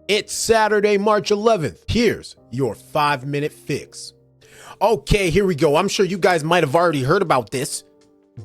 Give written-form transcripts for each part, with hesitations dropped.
It's Saturday, March 11th. Here's your 5-minute fix. Okay, here we go. I'm sure you guys might have already heard about this,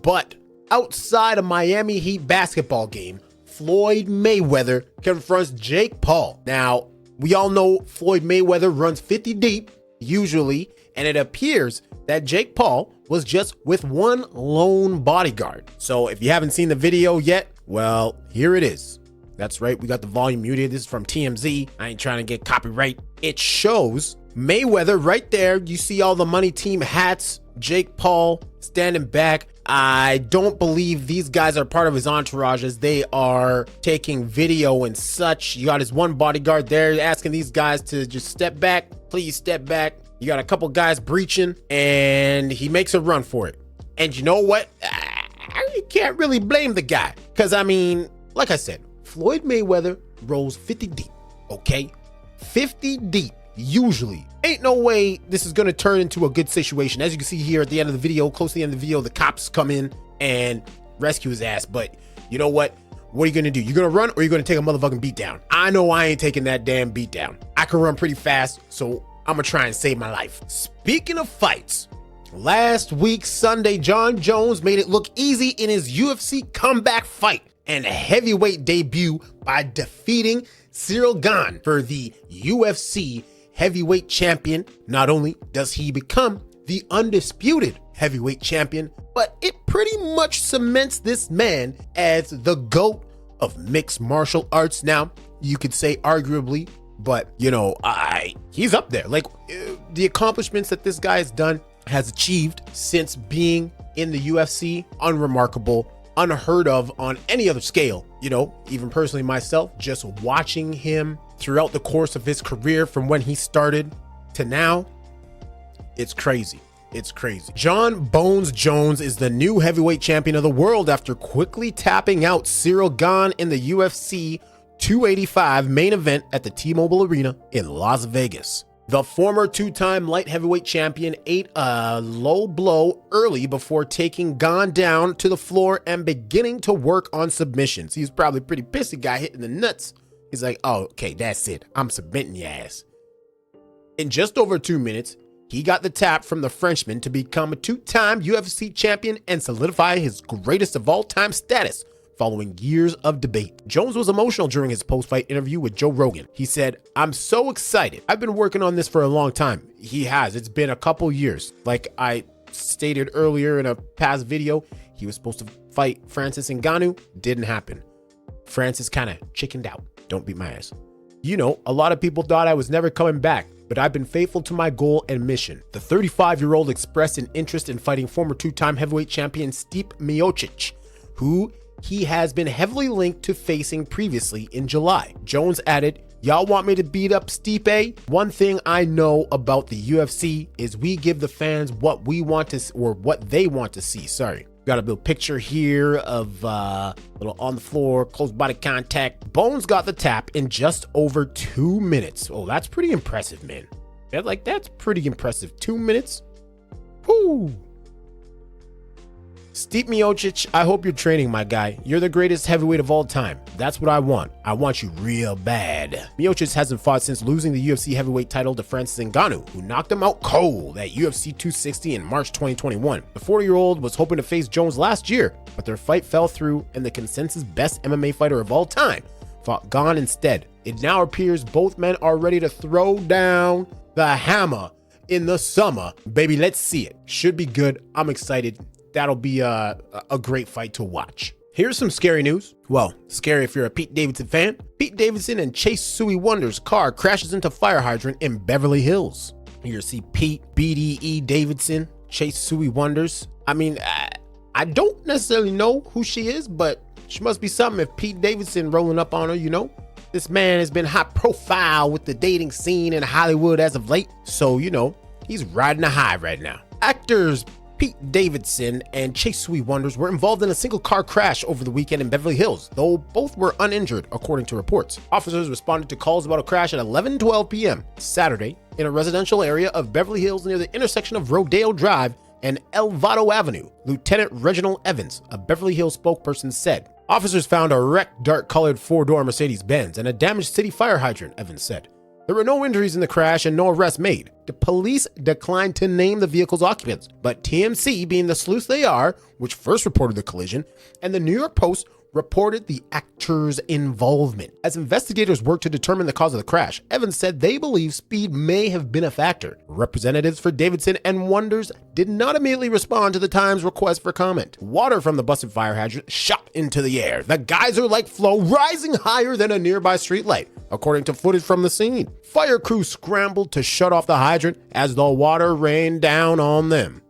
but outside of Miami Heat basketball game, Floyd Mayweather confronts Jake Paul. Now, we all know Floyd Mayweather runs 50 deep, usually, and it appears that Jake Paul was just with one lone bodyguard. So if you haven't seen the video yet, well, here it is. That's right, we got the volume muted. This is from TMZ. I ain't trying to get copyright. It shows Mayweather right there. You see all the money team hats, Jake Paul standing back. I don't believe these guys are part of his entourage as they are taking video and such. You got his one bodyguard there asking these guys to just step back. Please step back. You got a couple guys breaching and he makes a run for it. And you know what? You can't really blame the guy. Because, I mean, like I said, Floyd Mayweather rolls 50 deep, okay? 50 deep. Usually ain't no way this is going to turn into a good situation. As you can see here at the end of the video, close to the end of the video, the cops come in and rescue his ass. But you know what are you going to do? You're going to run or you're going to take a motherfucking beat down? I know I ain't taking that damn beat down. I can run pretty fast, so I'm gonna try and save my life. Speaking of fights, last week Sunday, Jon Jones made it look easy in his UFC comeback fight and heavyweight debut by defeating Ciryl Gane for the UFC heavyweight champion. Not only does he become the undisputed heavyweight champion, but it pretty much cements this man as the GOAT of mixed martial arts. Now, you could say arguably, but you know, he's up there. Like the accomplishments that this guy has achieved since being in the UFC, unremarkable, unheard of on any other scale. You know, even personally myself, just watching him throughout the course of his career from when he started to now, it's crazy. It's crazy. Jon "Bones" Jones is the new heavyweight champion of the world after quickly tapping out Ciryl Gane in the UFC 285 main event at the T-Mobile Arena in Las Vegas. The former two-time light heavyweight champion ate a low blow early before taking Gane down to the floor and beginning to work on submissions. He's probably pretty pissed he got hit in the nuts. He's like, oh, okay, that's it. I'm submitting your ass. In just over 2 minutes, he got the tap from the Frenchman to become a two-time UFC champion and solidify his greatest of all time status following years of debate. Jones was emotional during his post-fight interview with Joe Rogan. He said, "I'm so excited. I've been working on this for a long time." He has. It's been a couple years. Like I stated earlier in a past video, he was supposed to fight Francis Ngannou. Didn't happen. Francis kind of chickened out. Don't beat my ass. You know, a lot of people thought I was never coming back, but I've been faithful to my goal and mission. The 35-year-old expressed an interest in fighting former two-time heavyweight champion Stipe Miocic, who he has been heavily linked to facing previously in July. Jones added, "Y'all want me to beat up Stipe? One thing I know about the UFC is we give the fans what we want to, or what they want to see." Sorry. Got a little picture here of little on the floor, close body contact. Bones got the tap in just over 2 minutes. Oh, that's pretty impressive, man. That's pretty impressive. 2 minutes. Whoo. Stipe Miocic, I hope you're training, my guy. You're the greatest heavyweight of all time. That's what I want. I want you real bad. Miocic hasn't fought since losing the UFC heavyweight title to Francis Ngannou, who knocked him out cold at UFC 260 in March 2021. The 40-year-old was hoping to face Jones last year, but their fight fell through and the consensus best MMA fighter of all time fought Gane instead. It now appears both men are ready to throw down the hammer in the summer. Baby, let's see it. Should be good. I'm excited. That'll be a great fight to watch. Here's some scary news. Well, scary if you're a Pete Davidson fan. Pete Davidson and Chase Suey Wonder's car crashes into fire hydrant in Beverly Hills. You see Pete BDE Davidson, Chase Suey Wonders. I mean, I don't necessarily know who she is, but she must be something if Pete Davidson rolling up on her, you know. This man has been high profile with the dating scene in Hollywood as of late. So, you know, he's riding a high right now. Actors Pete Davidson and Chase Suey Wonders were involved in a single car crash over the weekend in Beverly Hills, though both were uninjured, according to reports. Officers responded to calls about a crash at 11:12 p.m. Saturday in a residential area of Beverly Hills near the intersection of Rodeo Drive and Elvado Avenue. Lieutenant Reginald Evans, a Beverly Hills spokesperson, said, Officers found a wrecked dark-colored four-door Mercedes-Benz and a damaged city fire hydrant, Evans said. There were no injuries in the crash and no arrests made. The police declined to name the vehicle's occupants, but TMZ, being the sleuths they are, which first reported the collision, and the New York Post reported the actor's involvement. As investigators worked to determine the cause of the crash, Evans said they believe speed may have been a factor. Representatives for Davidson and Wonders did not immediately respond to the Times' request for comment. Water from the busted fire hydrant shot into the air, the geyser-like flow rising higher than a nearby streetlight, according to footage from the scene. Fire crews scrambled to shut off the hydrant as the water rained down on them.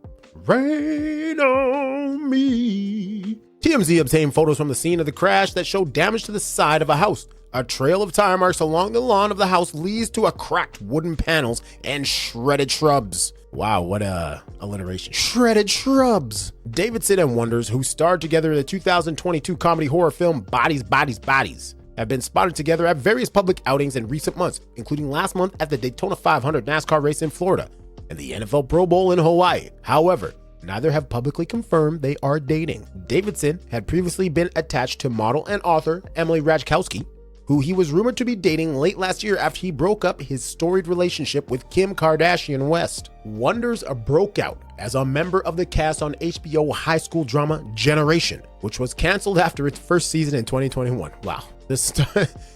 Rain on me. TMZ obtained photos from the scene of the crash that showed damage to the side of a house. A trail of tire marks along the lawn of the house leads to a cracked wooden panels and shredded shrubs. Wow, what a alliteration. Shredded shrubs. Davidson and Wonders, who starred together in the 2022 comedy horror film Bodies, Bodies, Bodies, have been spotted together at various public outings in recent months, including last month at the Daytona 500 NASCAR race in Florida and the NFL Pro Bowl in Hawaii. However, neither have publicly confirmed they are dating. Davidson had previously been attached to model and author Emily Ratajkowski, who he was rumored to be dating late last year after he broke up his storied relationship with Kim Kardashian West. Wonders broke out as a member of the cast on HBO high school drama Generation, which was canceled after its first season in 2021. Wow.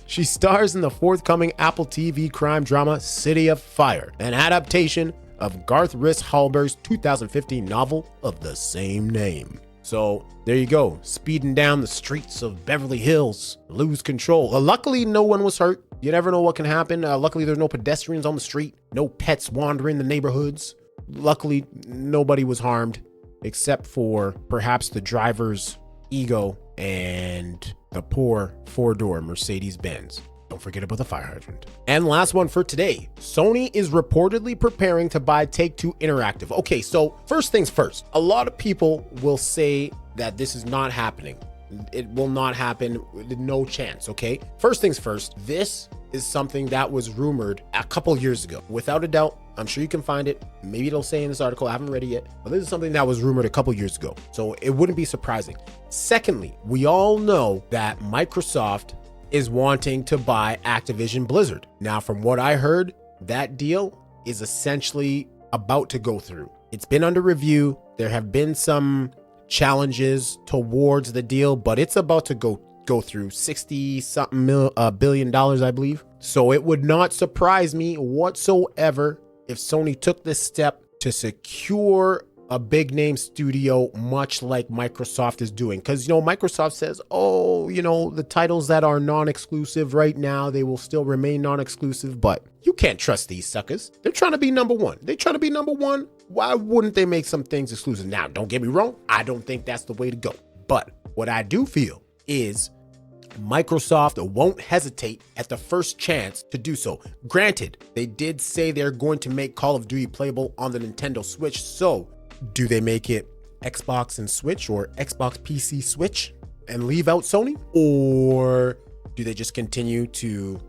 She stars in the forthcoming Apple TV crime drama City of Fire, an adaptation of Garth Riss Hallberg's 2015 novel of the same name. So there you go, speeding down the streets of Beverly Hills, lose control. Luckily, no one was hurt. You never know what can happen. Luckily, there's no pedestrians on the street, no pets wandering the neighborhoods. Luckily, nobody was harmed except for perhaps the driver's ego and the poor four-door Mercedes-Benz. Don't forget about the fire hydrant. And last one for today. Sony is reportedly preparing to buy Take-Two Interactive. Okay, so first things first. A lot of people will say that this is not happening. It will not happen. No chance, okay? First things first. This is something that was rumored a couple years ago. Without a doubt, I'm sure you can find it. Maybe it'll say in this article. I haven't read it yet. But this is something that was rumored a couple years ago. So it wouldn't be surprising. Secondly, we all know that Microsoft is wanting to buy Activision Blizzard. Now, from what I heard, that deal is essentially about to go through. It's been under review. There have been some challenges towards the deal, but it's about to go through $60-something billion, I believe. So it would not surprise me whatsoever if Sony took this step to secure a big name studio, much like Microsoft is doing. Because, Microsoft says, the titles that are non-exclusive right now, they will still remain non-exclusive, but you can't trust these suckers. They're trying to be number one. Why wouldn't they make some things exclusive? Now, don't get me wrong. I don't think that's the way to go. But what I do feel is Microsoft won't hesitate at the first chance to do so. Granted, they did say they're going to make Call of Duty playable on the Nintendo Switch, so do they make it Xbox and Switch or Xbox PC Switch and leave out Sony? Or do they just continue to,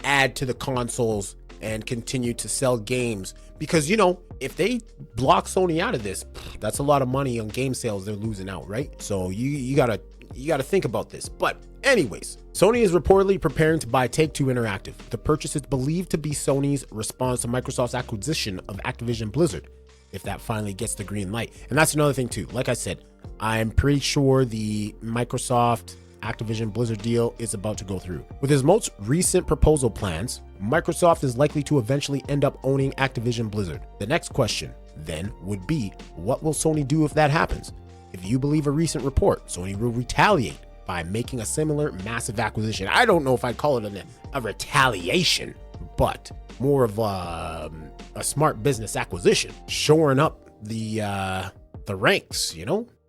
add to the consoles and continue to sell games? Because, if they block Sony out of this, that's a lot of money on game sales they're losing out, right? So you gotta think about this. But anyways, Sony is reportedly preparing to buy Take-Two Interactive. The purchase is believed to be Sony's response to Microsoft's acquisition of Activision Blizzard, if that finally gets the green light. And that's another thing too. Like I said, I'm pretty sure the Microsoft Activision Blizzard deal is about to go through. With his most recent proposal plans, Microsoft is likely to eventually end up owning Activision Blizzard. The next question then would be, what will Sony do if that happens? If you believe a recent report, Sony will retaliate by making a similar massive acquisition. I don't know if I'd call it a retaliation, but more of a smart business acquisition, shoring up the ranks,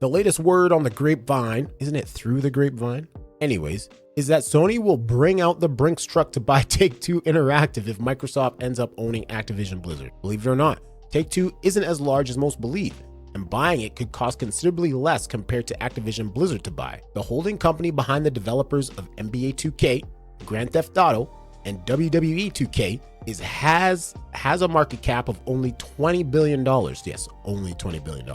The latest word on the grapevine, isn't it through the grapevine? Anyways, is that Sony will bring out the Brinks truck to buy Take-Two Interactive if Microsoft ends up owning Activision Blizzard. Believe it or not, Take-Two isn't as large as most believe, and buying it could cost considerably less compared to Activision Blizzard to buy. The holding company behind the developers of NBA 2K, Grand Theft Auto, and WWE 2K has a market cap of only $20 billion. Yes, only $20 billion.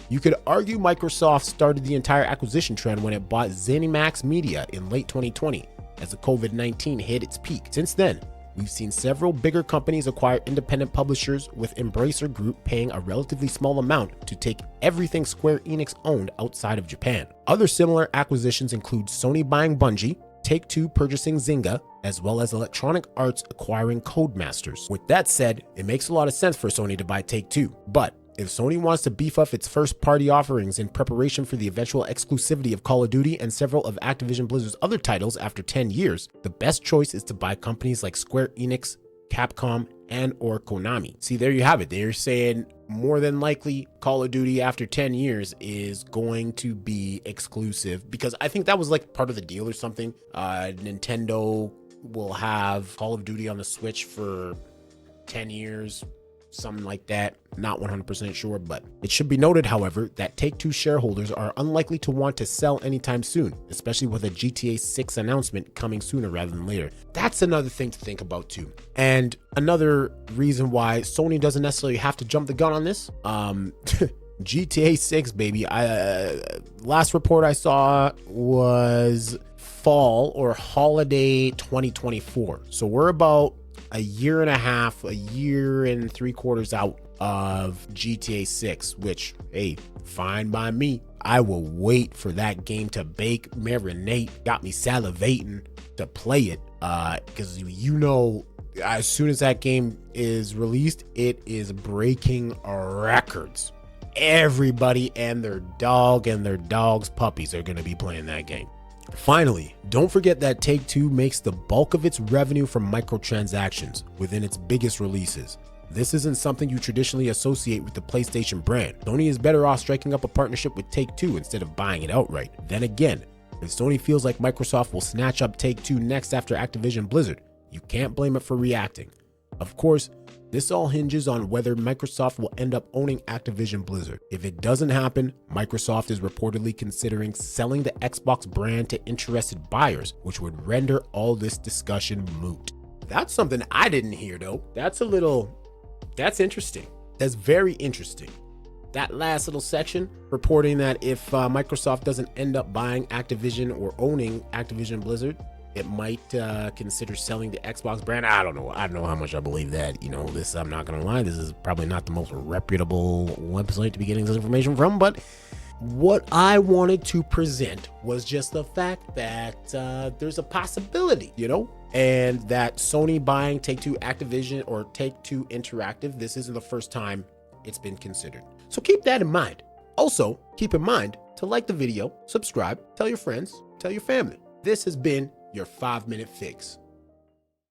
You could argue Microsoft started the entire acquisition trend when it bought ZeniMax Media in late 2020 as the COVID-19 hit its peak. Since then, we've seen several bigger companies acquire independent publishers, with Embracer Group paying a relatively small amount to take everything Square Enix owned outside of Japan. Other similar acquisitions include Sony buying Bungie, Take-Two purchasing Zynga, as well as Electronic Arts acquiring Codemasters. With that said, it makes a lot of sense for Sony to buy Take-Two, but if Sony wants to beef up its first-party offerings in preparation for the eventual exclusivity of Call of Duty and several of Activision Blizzard's other titles after 10 years, the best choice is to buy companies like Square Enix, Capcom, and or Konami. See, there you have it. They're saying more than likely Call of Duty after 10 years is going to be exclusive, because I think that was like part of the deal or something. Nintendo will have Call of Duty on the Switch for 10 years, something like that. Not 100% sure, but it should be noted, however, that Take-Two shareholders are unlikely to want to sell anytime soon, especially with a GTA 6 announcement coming sooner rather than later. That's another thing to think about too. And another reason why Sony doesn't necessarily have to jump the gun on this. GTA 6, baby. Last report I saw was fall or holiday 2024. So we're about a year and a half, a year and 3/4 out of GTA 6, which, hey, fine by me. I will wait for that game to bake, marinate, got me salivating to play it, because you know, as soon as that game is released, it is breaking records. Everybody and their dog and their dog's puppies are going to be playing that game. Finally, don't forget that Take-Two makes the bulk of its revenue from microtransactions within its biggest releases. This isn't something you traditionally associate with the PlayStation brand. Sony is better off striking up a partnership with Take-Two instead of buying it outright. Then again, if Sony feels like Microsoft will snatch up Take-Two next after Activision Blizzard, you can't blame it for reacting. Of course, this all hinges on whether Microsoft will end up owning Activision Blizzard. If it doesn't happen, Microsoft is reportedly considering selling the Xbox brand to interested buyers, which would render all this discussion moot. That's something I didn't hear though. That's interesting. That's very interesting. That last little section reporting that if Microsoft doesn't end up buying Activision or owning Activision Blizzard, it might consider selling the Xbox brand. I don't know how much I believe that. You know, this, I'm not gonna lie, this is probably not the most reputable website to be getting this information from, but what I wanted to present was just the fact that there's a possibility, you know, and that Sony buying Take-Two Activision or Take-Two Interactive, this isn't the first time it's been considered. So keep that in mind. Also, keep in mind to like the video, subscribe, tell your friends, tell your family. This has been your 5-minute fix.